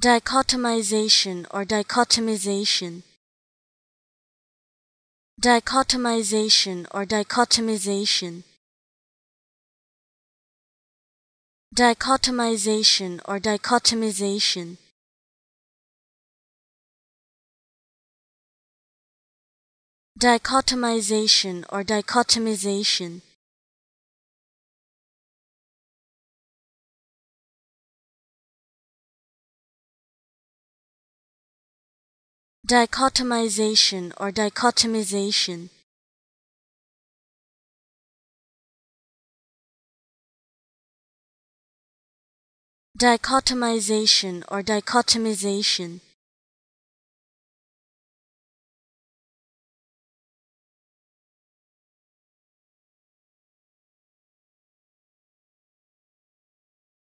Dichotomization or dichotomization. Dichotomization or dichotomization. Dichotomization or dichotomization. Dichotomization or dichotomization. Dichotomization or dichotomization. Dichotomization or dichotomization.